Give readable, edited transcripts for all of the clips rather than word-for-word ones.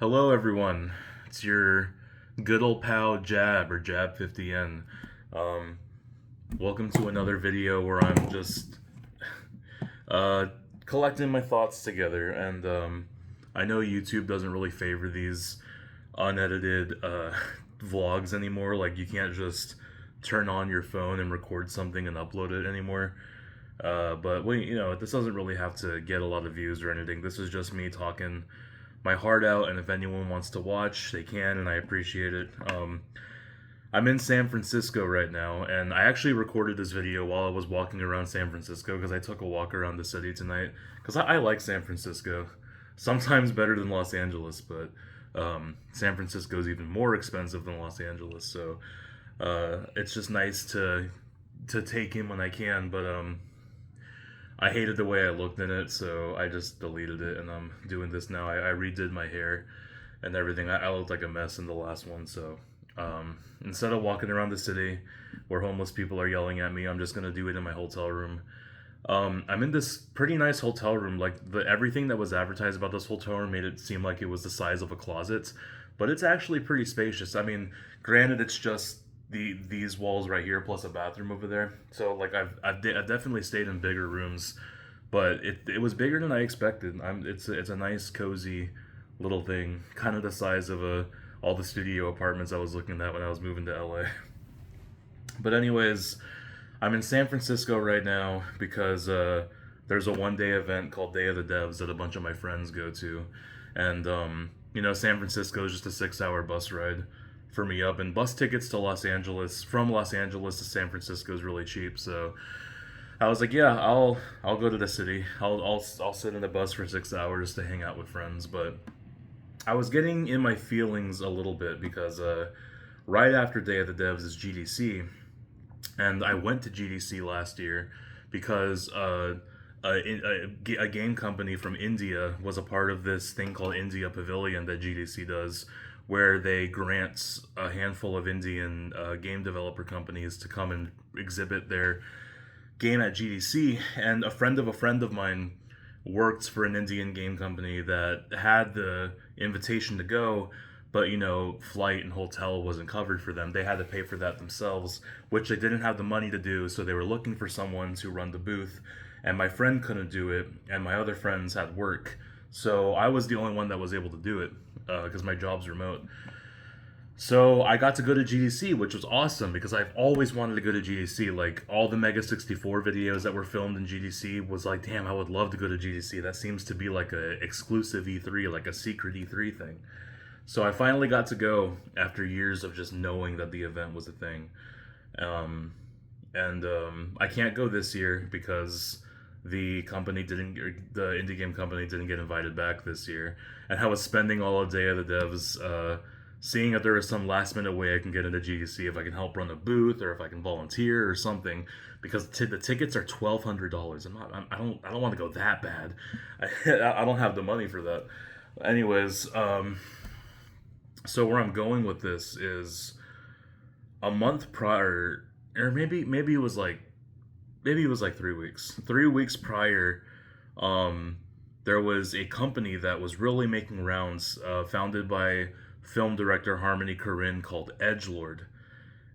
Hello, everyone. It's your good old pal Jab or Jab50N. Um, Welcome to another video where I'm just uh, collecting my thoughts together. And I know YouTube doesn't really favor these unedited vlogs anymore. Like, you can't just turn on your phone and record something and upload it anymore. But this doesn't really have to get a lot of views or anything. This is just me talking my heart out, and if anyone wants to watch, they can, and I appreciate it. I'm in San Francisco right now, and I actually recorded this video while I was walking around San Francisco because I took a walk around the city tonight. Because I like San Francisco, sometimes better than Los Angeles, but San Francisco is even more expensive than Los Angeles, so it's just nice to take in when I can. But I hated the way I looked in it, so I just deleted it, and I'm doing this now. I redid my hair and everything. I looked like a mess in the last one, so instead of walking around the city where homeless people are yelling at me, I'm just gonna do it in my hotel room. I'm in this pretty nice hotel room. Like, everything that was advertised about this hotel room made it seem like it was the size of a closet, but it's actually pretty spacious. I mean, granted, it's just these walls right here plus a bathroom over there. So like I've definitely stayed in bigger rooms, but it was bigger than I expected. It's a nice cozy little thing, kind of the size of all the studio apartments I was looking at when I was moving to LA. But anyways, I'm in San Francisco right now because there's a one-day event called Day of the Devs that a bunch of my friends go to, and San Francisco is just a 6-hour bus ride for me up, and bus tickets to Los Angeles from Los Angeles to San Francisco is really cheap. So I was like, yeah, I'll go to the city. I'll sit in the bus for 6 hours to hang out with friends. But I was getting in my feelings a little bit because right after Day of the Devs is GDC, and I went to GDC last year because a game company from India was a part of this thing called India Pavilion that GDC does, where they grant a handful of Indian game developer companies to come and exhibit their game at GDC. And a friend of mine worked for an Indian game company that had the invitation to go, but flight and hotel wasn't covered for them. They had to pay for that themselves, which they didn't have the money to do, so they were looking for someone to run the booth. And my friend couldn't do it, and my other friends had work. So I was the only one that was able to do it because my job's remote. So I got to go to GDC, which was awesome because I've always wanted to go to GDC. Like, all the Mega 64 videos that were filmed in GDC was like, damn, I would love to go to GDC. That seems to be like a exclusive E3, like a secret E3 thing. So I finally got to go after years of just knowing that the event was a thing. I can't go this year because the indie game company didn't get invited back this year, and I was spending all Day of the Devs seeing if there was some last minute way I can get into GDC, if I can help run a booth or if I can volunteer or something, because the tickets are $1,200. I don't want to go that bad. I don't have the money for that. Anyways, so where I'm going with this is a month prior, or maybe it was like 3 weeks. 3 weeks prior, there was a company that was really making rounds, founded by film director Harmony Korine, called Edgelord.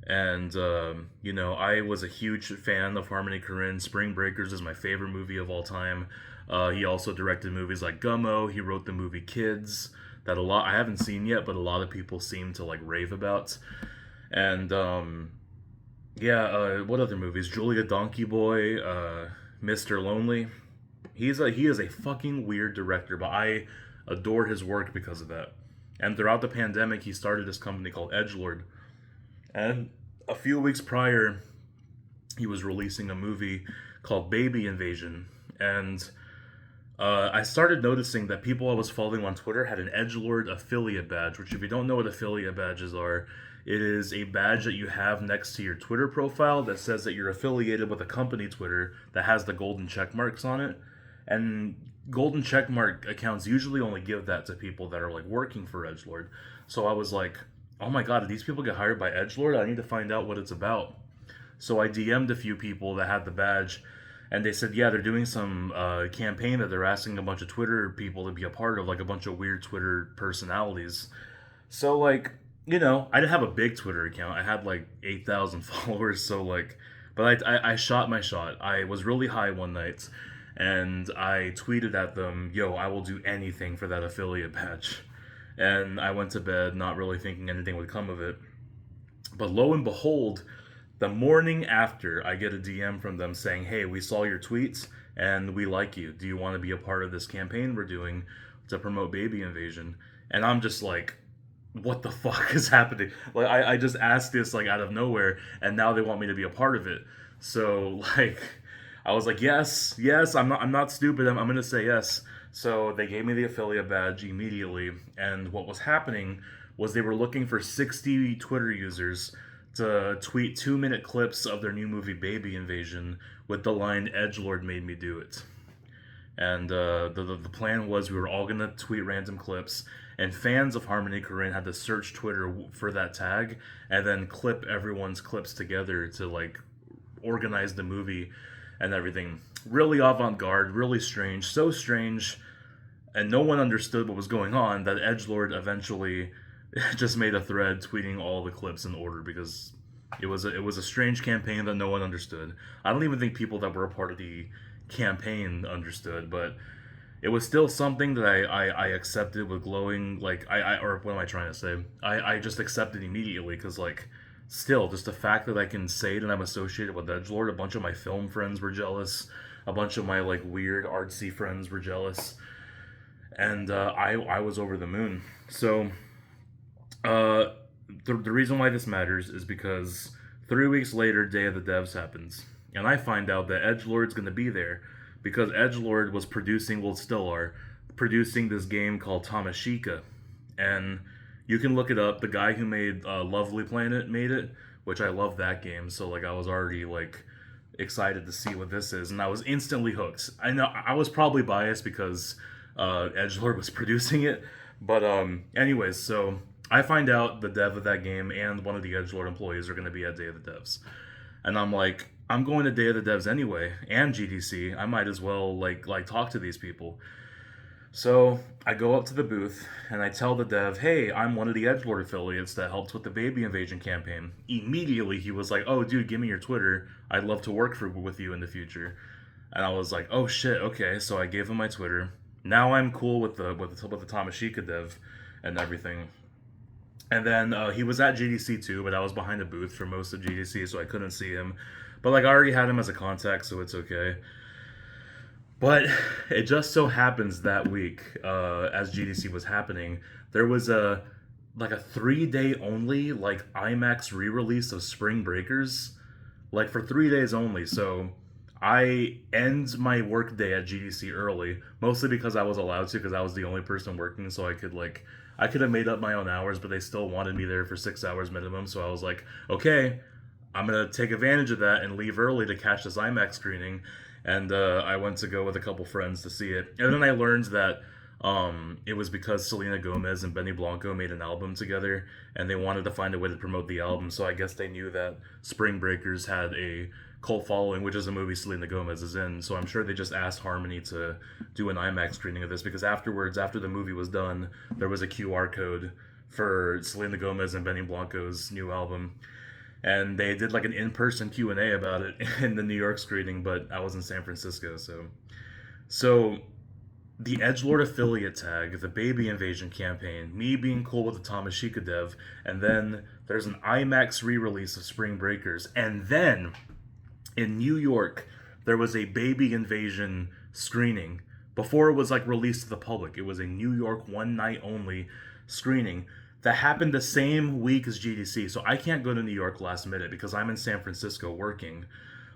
And, I was a huge fan of Harmony Korine. Spring Breakers is my favorite movie of all time. He also directed movies like Gummo. He wrote the movie Kids, that I haven't seen yet, but a lot of people seem to like rave about. And, what other movies? Julia Donkey Boy, Mr. Lonely. He is a fucking weird director, but I adore his work because of that. And throughout the pandemic, he started this company called Edgelord. And a few weeks prior, he was releasing a movie called Baby Invasion. And I started noticing that people I was following on Twitter had an Edgelord affiliate badge, which, if you don't know what affiliate badges are, it is a badge that you have next to your Twitter profile that says that you're affiliated with a company Twitter that has the golden check marks on it. And golden checkmark accounts usually only give that to people that are like working for Edgelord. So I was like, oh my god, did these people get hired by Edgelord? I need to find out what it's about. So I DM'd a few people that had the badge, and they said, yeah, they're doing some campaign that they're asking a bunch of Twitter people to be a part of, like a bunch of weird Twitter personalities. So like, I didn't have a big Twitter account. I had like 8,000 followers. So like, but I shot my shot. I was really high one night, and I tweeted at them, "Yo, I will do anything for that affiliate badge." And I went to bed not really thinking anything would come of it. But lo and behold, the morning after, I get a DM from them saying, "Hey, we saw your tweets and we like you. Do you want to be a part of this campaign we're doing to promote baby invasion?" And I'm just like, what the fuck is happening? Like, I just asked this like out of nowhere, and now they want me to be a part of it. So like, I was like, yes, yes, I'm not stupid. I'm gonna say yes. So they gave me the affiliate badge immediately, and what was happening was they were looking for 60 Twitter users to tweet 2-minute clips of their new movie Baby Invasion with the line "Edgelord made me do it." And the plan was we were all gonna tweet random clips, and fans of Harmony Korine had to search Twitter for that tag and then clip everyone's clips together to like organize the movie and everything. Really avant-garde, really strange, so strange, and no one understood what was going on that Edgelord eventually just made a thread tweeting all the clips in order because it was a strange campaign that no one understood. I don't even think people that were a part of the campaign understood, but it was still something that I accepted with glowing, like, or what am I trying to say? I just accepted immediately because, like, still, just the fact that I can say that I'm associated with Edgelord, a bunch of my film friends were jealous, a bunch of my, like, weird artsy friends were jealous, and I was over the moon. So, uh, the reason why this matters is because 3 weeks later, Day of the Devs happens, and I find out that Edgelord's going to be there because Edgelord was producing, well, still are, producing this game called Tamashika, and you can look it up. The guy who made Lovely Planet made it, which I love that game. So like I was already like excited to see what this is, and I was instantly hooked. I know I was probably biased because Edgelord was producing it, but anyways, so I find out the dev of that game and one of the Edgelord employees are going to be at Day of the Devs, and I'm like, I'm going to Day of the Devs anyway, and GDC. I might as well like talk to these people. So I go up to the booth and I tell the dev, "Hey, I'm one of the Edgelord affiliates that helped with the Baby Invasion campaign." Immediately he was like, "Oh, dude, give me your Twitter. I'd love to work with you in the future." And I was like, "Oh shit, okay." So I gave him my Twitter. Now I'm cool with the Tamashika dev and everything. And then he was at GDC too, but I was behind the booth for most of GDC, so I couldn't see him. But like I already had him as a contact, so it's okay. But it just so happens that week, as GDC was happening, there was a 3 day only like IMAX re-release of Spring Breakers, like for 3 days only. So I end my work day at GDC early, mostly because I was allowed to, because I was the only person working, so I could have made up my own hours, but they still wanted me there for 6 hours minimum. So I was like, okay, I'm gonna take advantage of that and leave early to catch this IMAX screening. And I went to go with a couple friends to see it, and then I learned that it was because Selena Gomez and Benny Blanco made an album together, and they wanted to find a way to promote the album. So I guess they knew that Spring Breakers had a cult following, which is a movie Selena Gomez is in. So I'm sure they just asked Harmony to do an IMAX screening of this because afterwards, after the movie was done, there was a QR code for Selena Gomez and Benny Blanco's new album, and they did like an in-person Q&A about it in the New York screening, but I was in San Francisco. So the Edgelord affiliate tag, the Baby Invasion campaign, me being cool with the Tamashika dev, and then there's an IMAX re-release of Spring Breakers, and then in New York there was a Baby Invasion screening before it was like released to the public. It was a New York one night only screening that happened the same week as GDC. So I can't go to New York last minute because I'm in San Francisco working.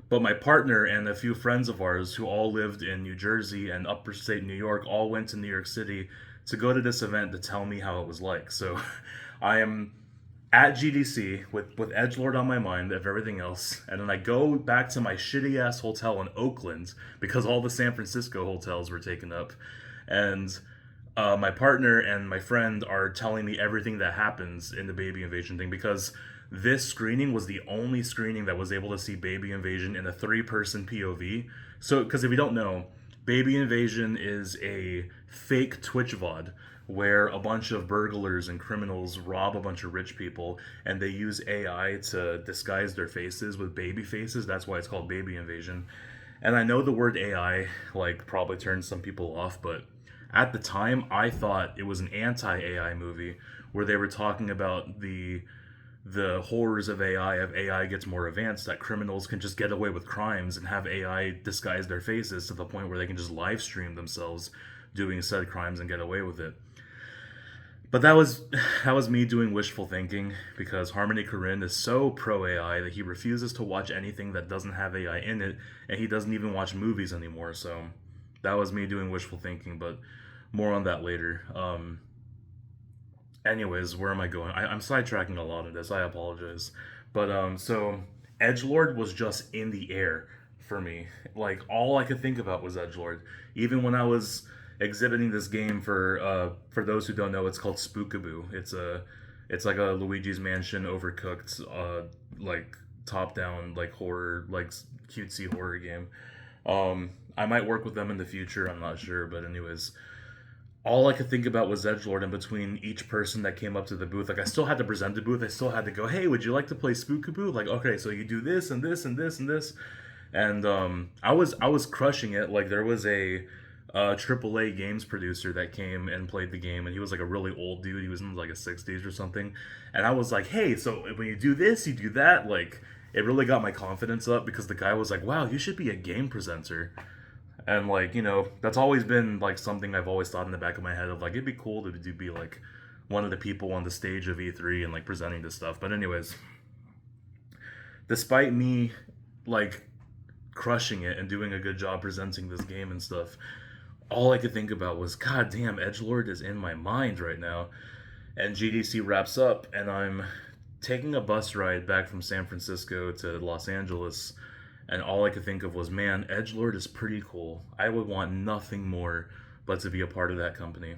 But my partner and a few friends of ours who all lived in New Jersey and upper state New York all went to New York City to go to this event to tell me how it was like. So I am at GDC with Edgelord on my mind of everything else, and then I go back to my shitty ass hotel in Oakland because all the San Francisco hotels were taken up, and my partner and my friend are telling me everything that happens in the Baby Invasion thing because this screening was the only screening that was able to see Baby Invasion in a 3-person POV. So, because if you don't know, Baby Invasion is a fake Twitch VOD where a bunch of burglars and criminals rob a bunch of rich people, and they use AI to disguise their faces with baby faces. That's why it's called Baby Invasion. And I know the word AI like probably turns some people off, but at the time I thought it was an anti-AI movie where they were talking about the horrors of AI. If AI gets more advanced, that criminals can just get away with crimes and have AI disguise their faces to the point where they can just live stream themselves doing said crimes and get away with it. But that was me doing wishful thinking, because Harmony Korine is so pro AI that he refuses to watch anything that doesn't have AI in it, and he doesn't even watch movies anymore. So that was me doing wishful thinking, but more on that later. Anyways, where am I going? I'm sidetracking a lot of this. I apologize. But so Edgelord was just in the air for me. Like, all I could think about was Edgelord. Even when I was exhibiting this game for those who don't know, it's called Spookaboo. It's like a Luigi's Mansion overcooked, like top down, like horror, like cutesy horror game. I might work with them in the future. I'm not sure, but anyways, all I could think about was Edgelord. In between each person that came up to the booth, like I still had to present the booth. I still had to go, hey, would you like to play Spookaboo? Like, okay, so you do this and this and this and this, and I was crushing it. Like, there was a AAA games producer that came and played the game, and he was like a really old dude. He was in like his 60s or something, and I was like, hey, so when you do this, you do that. Like, it really got my confidence up, because the guy was like, wow, you should be a game presenter. And like, you know, that's always been like something I've always thought in the back of my head of like, it'd be cool to be like one of the people on the stage of E3 and like presenting this stuff. But anyways, despite me like crushing it and doing a good job presenting this game and stuff, all I could think about was, god damn, Edgelord is in my mind right now. And GDC wraps up, and I'm taking a bus ride back from San Francisco to Los Angeles, and all I could think of was, man, Edgelord is pretty cool. I would want nothing more but to be a part of that company.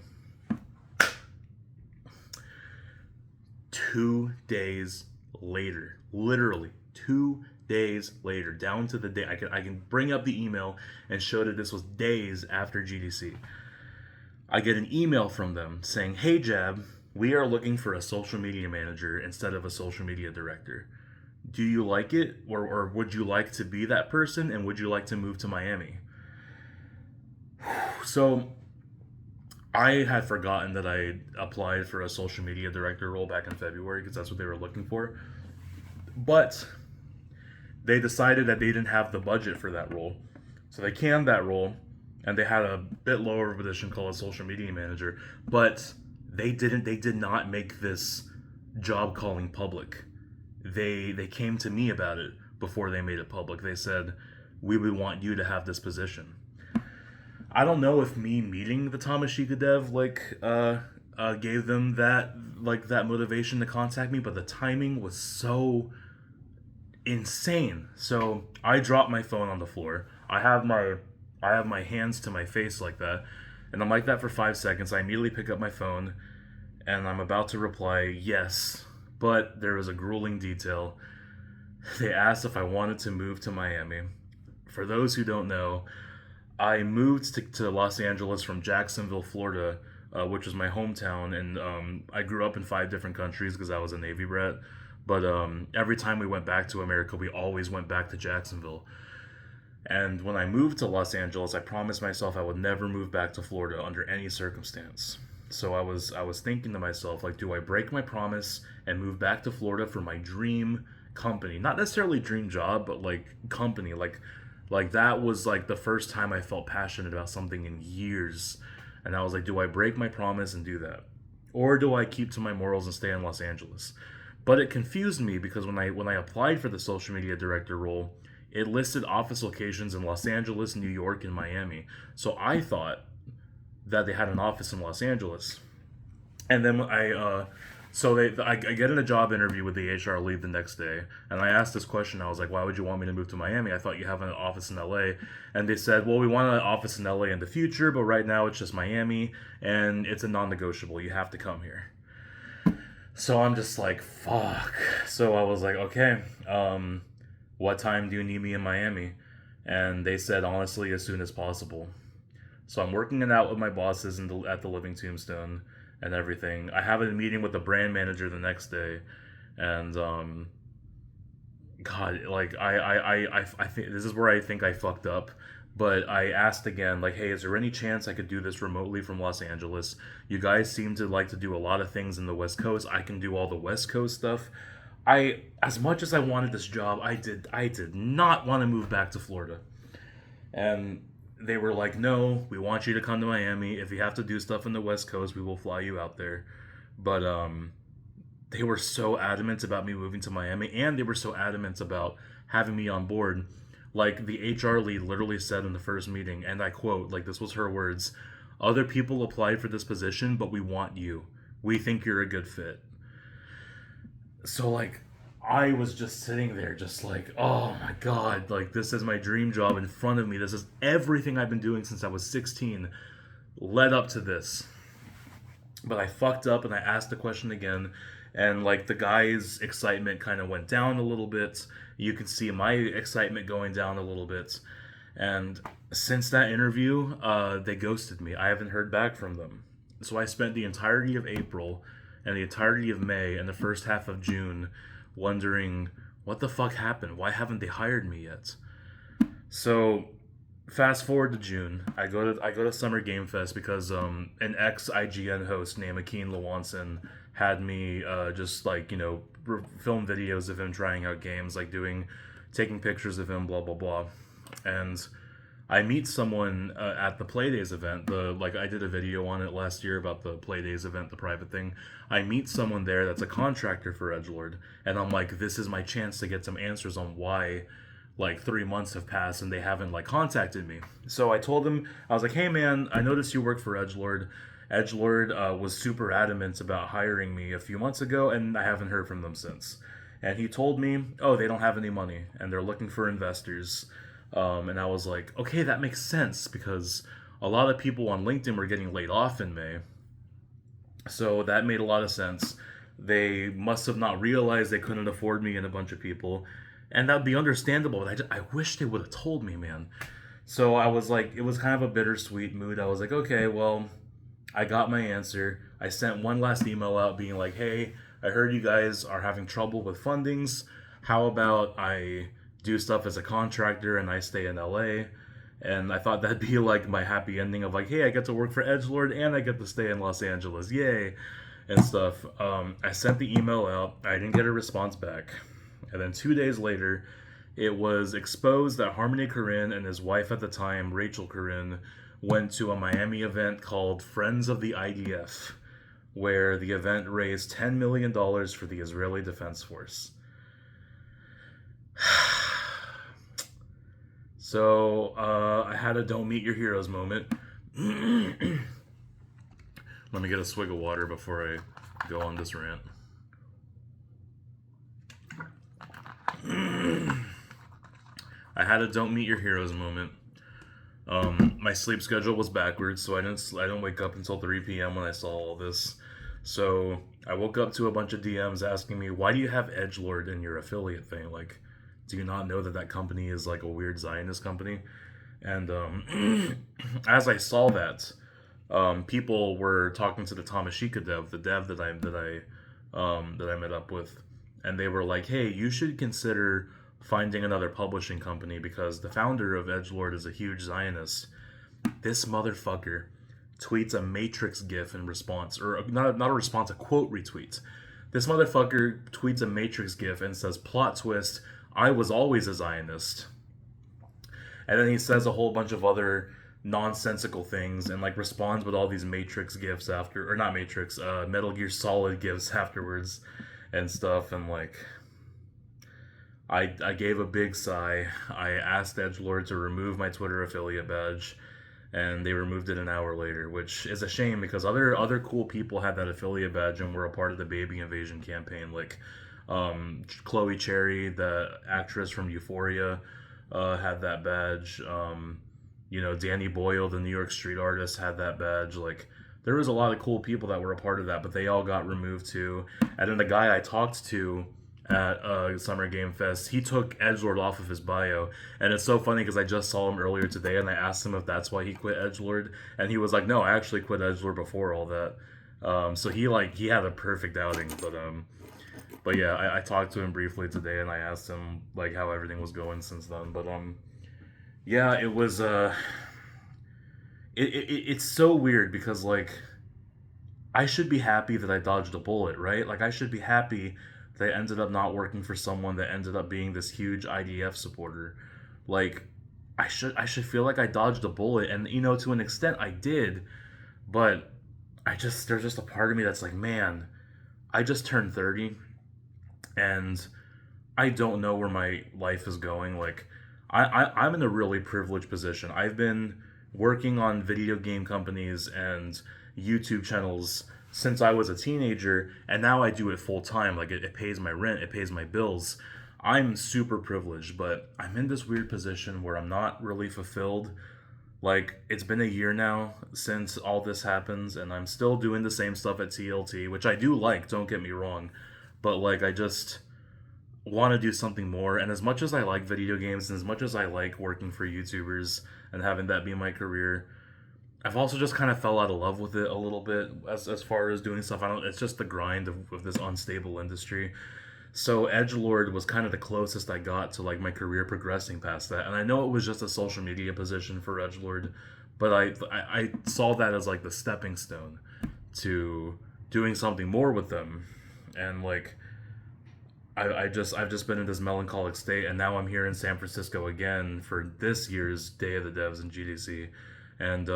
2 days later, literally 2 days later, down to the day, I can bring up the email and show that this was days after GDC. I get an email from them saying, hey Jab, we are looking for a social media manager instead of a social media director. Do you like it, or would you like to be that person, and would you like to move to Miami? So I had forgotten that I applied for a social media director role back in February, because that's what they were looking for. But they decided that they didn't have the budget for that role. So they canned that role, and they had a bit lower position called a social media manager. But they did not make this job calling public. They came to me about it before they made it public. They said, we would want you to have this position. I don't know if me meeting the Tamashika dev gave them that motivation to contact me, but the timing was so insane. So I dropped my phone on the floor. I have my hands to my face like that, and I'm like that for 5 seconds. I immediately pick up my phone, and I'm about to reply yes, but there was a grueling detail. They asked if I wanted to move to Miami. For those who don't know, I moved to Los Angeles from Jacksonville, Florida, which was my hometown, and I grew up in 5 different countries because I was a Navy brat. But every time we went back to America, we always went back to Jacksonville. And when I moved to Los Angeles, I promised myself I would never move back to Florida under any circumstance. So I was thinking to myself, like, do I break my promise and move back to Florida for my dream company? Not necessarily dream job, but like company. Like that was like the first time I felt passionate about something in years. And I was like, do I break my promise and do that? Or do I keep to my morals and stay in Los Angeles? But it confused me, because when I applied for the social media director role, it listed office locations in Los Angeles, New York, and Miami. So I thought that they had an office in Los Angeles. And then I get in a job interview with the HR lead the next day, and I asked this question. I was like, why would you want me to move to Miami? I thought you have an office in LA. And they said, well, we want an office in LA in the future, but right now it's just Miami, and it's a non-negotiable. You have to come here. So I'm just like, fuck. So I was like, okay, what time do you need me in Miami? And they said, honestly, as soon as possible. So I'm working it out with my bosses at the Living Tombstone and everything. I have a meeting with the brand manager the next day, and God, like I think this is where I think I fucked up. But I asked again, like, hey, is there any chance I could do this remotely from Los Angeles? You guys seem to like to do a lot of things in the West Coast. I can do all the West Coast stuff. As much as I wanted this job, I did not want to move back to Florida. And they were like, no, we want you to come to Miami. If you have to do stuff in the West Coast, we will fly you out there. But they were so adamant about me moving to Miami, and they were so adamant about having me on board. Like the HR lead literally said in the first meeting, and I quote, like this was her words: "Other people applied for this position, but we want you. We think you're a good fit." So like I was just sitting there just like, oh my god, like this is my dream job in front of me. This is everything I've been doing since I was 16 led up to this. But I fucked up and I asked the question again, and like the guy's excitement kind of went down a little bit. You can see my excitement going down a little bit. And since that interview, they ghosted me. I haven't heard back from them. So I spent the entirety of April and the entirety of May and the first half of June wondering what the fuck happened. Why haven't they hired me yet? So fast forward to June. I go to Summer Game Fest because an ex IGN host named Akeen Lewanson had me just like film videos of him trying out games, like taking pictures of him, blah blah blah, and I meet someone at the Playdays event. I did a video on it last year about the Playdays event, the private thing. I meet someone there that's a contractor for Edgelord, and I'm like, this is my chance to get some answers on why like 3 months have passed and they haven't like contacted me. So I told him, I was like, hey man, I noticed you work for Edgelord. Edgelord was super adamant about hiring me a few months ago, and I haven't heard from them since. And he told me, oh, they don't have any money and they're looking for investors. And I was like, okay, that makes sense because a lot of people on LinkedIn were getting laid off in May. So that made a lot of sense. They must have not realized they couldn't afford me and a bunch of people. And that would be understandable, but I wish they would have told me, man. So I was like, it was kind of a bittersweet mood. I was like, okay, well, I got my answer. I sent one last email out being like, hey, I heard you guys are having trouble with fundings. How about I do stuff as a contractor and I stay in LA? And I thought that'd be like my happy ending of like, hey, I get to work for Edgelord and I get to stay in Los Angeles. Yay. And stuff. I sent the email out. I didn't get a response back. And then 2 days later, it was exposed that Harmony Korine and his wife at the time, Rachel Korine, went to a Miami event called Friends of the IDF, where the event raised $10 million for the Israeli Defense Force. So I had a don't meet your heroes moment. Let me get a swig of water before I go on this rant. I had a don't meet your heroes moment. My sleep schedule was backwards, so I didn't wake up until 3 p.m. when I saw all this. So I woke up to a bunch of DMs asking me, why do you have Edgelord in your affiliate thing? Like, do you not know that company is like a weird Zionist company? And as I saw that, people were talking to the Tamashika dev, the dev that I met up with, and they were like, hey, you should consider finding another publishing company because the founder of Edgelord is a huge Zionist. This motherfucker tweets a Matrix GIF in response, or not a response, a quote retweet. This motherfucker tweets a Matrix GIF and says, plot twist, I was always a Zionist. And then he says a whole bunch of other nonsensical things and like responds with all these Matrix GIFs after, or not Matrix, Metal Gear Solid GIFs afterwards and stuff. And like, I gave a big sigh. I asked Edgelord to remove my Twitter affiliate badge, and they removed it an hour later, which is a shame because other cool people had that affiliate badge and were a part of the Baby Invasion campaign, like Chloe Cherry, the actress from Euphoria, had that badge. Danny Boyle, the New York street artist, had that badge. Like, there was a lot of cool people that were a part of that, but they all got removed too. And then the guy I talked to at Summer Game Fest, he took Edgelord off of his bio, and it's so funny because I just saw him earlier today, and I asked him if that's why he quit Edgelord, and he was like, "No, I actually quit Edgelord before all that." So he had a perfect outing, but yeah, I talked to him briefly today, and I asked him like how everything was going since then. But yeah, it was it's so weird because like I should be happy that I dodged a bullet, right? Like I should be happy that I ended up not working for someone that ended up being this huge IDF supporter. Like I should feel like I dodged a bullet, and you know, to an extent I did, but there's just a part of me that's like, man, I just turned 30 and I don't know where my life is going. Like, I'm in a really privileged position. I've been working on video game companies and YouTube channels since I was a teenager, and now I do it full time. Like, it pays my rent, it pays my bills. I'm super privileged, but I'm in this weird position where I'm not really fulfilled. Like, it's been a year now since all this happens, and I'm still doing the same stuff at TLT, which I do like, don't get me wrong. But, like, I just want to do something more. And as much as I like video games, and as much as I like working for YouTubers and having that be my career, I've also just kind of fell out of love with it a little bit as far as doing stuff. It's just the grind of this unstable industry. So Edgelord was kind of the closest I got to like my career progressing past that. And I know it was just a social media position for Edgelord, but I saw that as like the stepping stone to doing something more with them. And like I've just been in this melancholic state, and now I'm here in San Francisco again for this year's Day of the Devs in GDC, and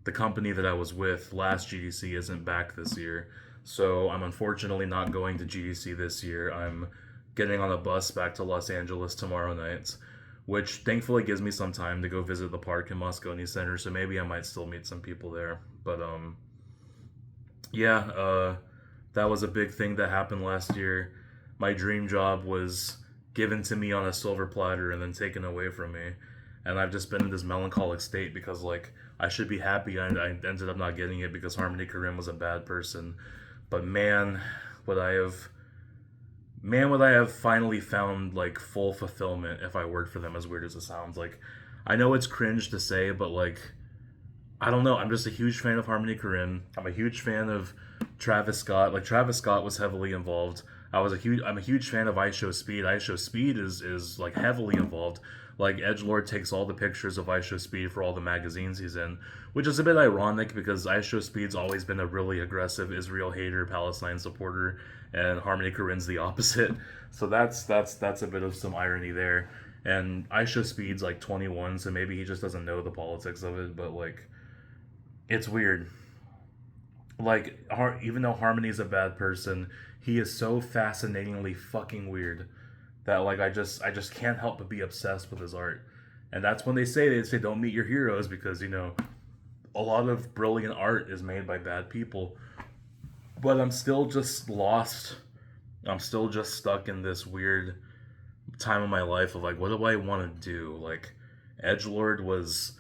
the company that I was with last GDC isn't back this year, so I'm unfortunately not going to GDC this year. I'm getting on a bus back to Los Angeles tomorrow night, which thankfully gives me some time to go visit the park in Moscone Center, so maybe I might still meet some people there. But yeah, that was a big thing that happened last year. My dream job was given to me on a silver platter and then taken away from me. And I've just been in this melancholic state because, like, I should be happy I ended up not getting it because Harmony Korine was a bad person. But man, would I have finally found, like, full fulfillment if I worked for them, as weird as it sounds. Like, I know it's cringe to say, but, like, I don't know. I'm just a huge fan of Harmony Korine. I'm a huge fan of Travis Scott. Like, Travis Scott was heavily involved. I'm a huge fan of iShowSpeed. iShowSpeed is like heavily involved. Like Edgelord takes all the pictures of iShowSpeed for all the magazines he's in, which is a bit ironic because iShowSpeed's always been a really aggressive Israel hater, Palestine supporter, and Harmony Korine's the opposite. So that's a bit of some irony there. And iShowSpeed's like 21, so maybe he just doesn't know the politics of it, but like it's weird. Like, even though Harmony's a bad person, he is so fascinatingly fucking weird that like I just can't help but be obsessed with his art. And that's when they say don't meet your heroes, because you know a lot of brilliant art is made by bad people. But I'm still just lost. I'm still just stuck in this weird time of my life of like, what do I want to do? Like, Edgelord was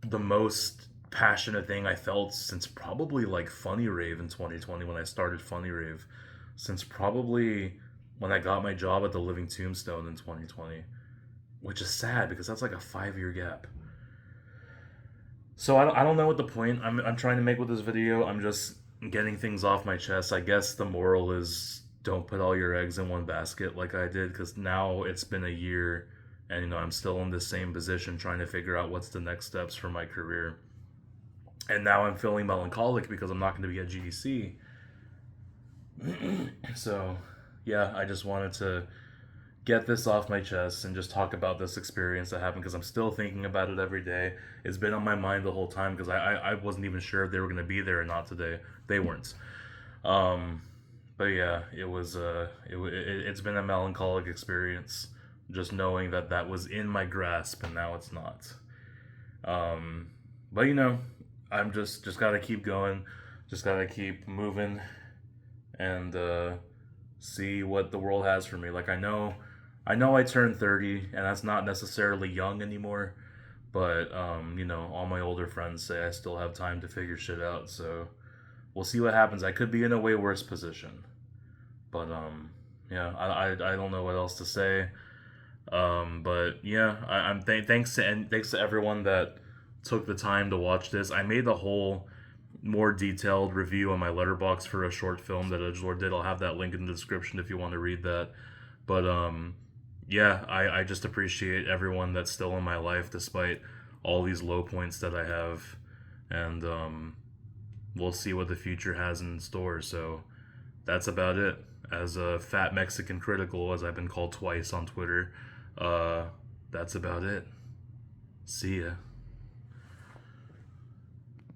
the most passionate thing I felt since probably like Funny Rave in 2020 when I started Funny Rave, since probably when I got my job at the Living Tombstone in 2020, which is sad because that's like a 5-year gap. So I don't know what the point I'm trying to make with this video. I'm just getting things off my chest. I guess the moral is don't put all your eggs in one basket like I did, because now it's been a year and you know I'm still in the same position trying to figure out what's the next steps for my career. And now I'm feeling melancholic because I'm not going to be at GDC. So, yeah, I just wanted to get this off my chest and just talk about this experience that happened because I'm still thinking about it every day. It's been on my mind the whole time because I wasn't even sure if they were going to be there or not today. They weren't. But yeah, it's been a melancholic experience just knowing that was in my grasp and now it's not. But you know, I'm just gotta keep going, just gotta keep moving, and see what the world has for me. Like I know I turned 30, and that's not necessarily young anymore, But you know, all my older friends say I still have time to figure shit out. So we'll see what happens. I could be in a way worse position, but yeah, I don't know what else to say. But yeah, I'm thanks to everyone that took the time to watch this. I made the whole more detailed review on my letterbox for a short film that Edgelord did. I'll have that link in the description if you want to read that. But yeah, I just appreciate everyone that's still in my life despite all these low points that I have, and we'll see what the future has in store. So that's about it. As a fat Mexican critical, as I've been called twice on Twitter, uh, that's about it. See ya.